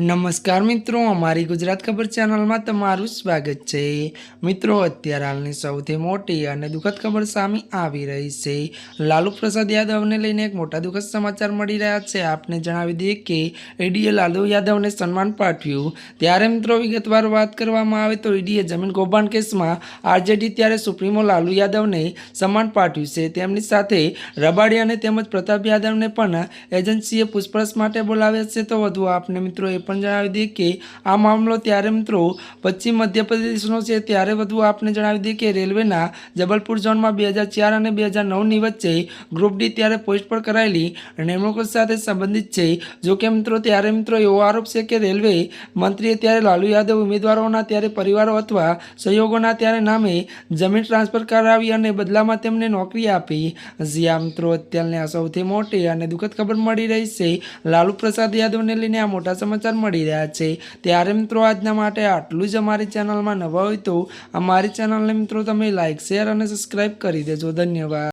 નમસ્કાર મિત્રો, અમારી ગુજરાત ખબર ચેનલમાં તમારું સ્વાગત છે। મિત્રો, અત્યારે હાલની સૌથી મોટી અને દુઃખદ ખબર સામે આવી રહી છે। લાલુ પ્રસાદ યાદવને લઈને એક મોટા દુઃખદ સમાચાર મળી રહ્યા છે। આપને જણાવી દઈએ કે ઈડીએ લાલુ યાદવને સન્માન પાઠવ્યું। ત્યારે મિત્રો વિગતવાર વાત કરવામાં આવે તો ઈડીએ જમીન કૌભાંડ કેસમાં આરજેડી ત્યારે સુપ્રીમો લાલુ યાદવને સન્માન પાઠવ્યું છે। તેમની સાથે રબાડી અને તેમજ પ્રતાપ યાદવને પણ એજન્સીએ પૂછપરછ માટે બોલાવ્યા છે। તો વધુ આપને મિત્રો પણ જણાવી દઈએ કે આ મામલો ત્યારે મિત્રો પશ્ચિમ મધ્યપ્રદેશનો છે। ત્યારે વધુ આપને જણાવી દઈએ કે રેલવેના જબલપુર ઝોનમાં 2004 અને 2009ની વચ્ચે ગ્રુપ ડી ત્યારે પોસ્ટ પર કરાયેલી નિમણૂકો સાથે સંબંધિત છે। જો કે મિત્રો ત્યારે એવો આરોપ છે કે રેલવે મંત્રીએ ત્યારે લાલુ યાદવ ઉમેદવારોના ત્યારે પરિવારો અથવા સહયોગોના ત્યારે નામે જમીન ટ્રાન્સફર કરાવી અને બદલામાં તેમને નોકરી આપી। જ્યાં મિત્રો અત્યારની આ સૌથી મોટી અને દુઃખદ ખબર મળી રહી છે। લાલુ પ્રસાદ યાદવને લઈને આ મોટા સમાચાર મળી રહ્યા છે। ત્યારે મિત્રો આજના માટે આટલું જ। અમારી ચેનલમાં નવા હોય તો અમારી ચેનલને મિત્રો તમે લાઈક, શેર અને સબસ્ક્રાઈબ કરી દેજો। ધન્યવાદ।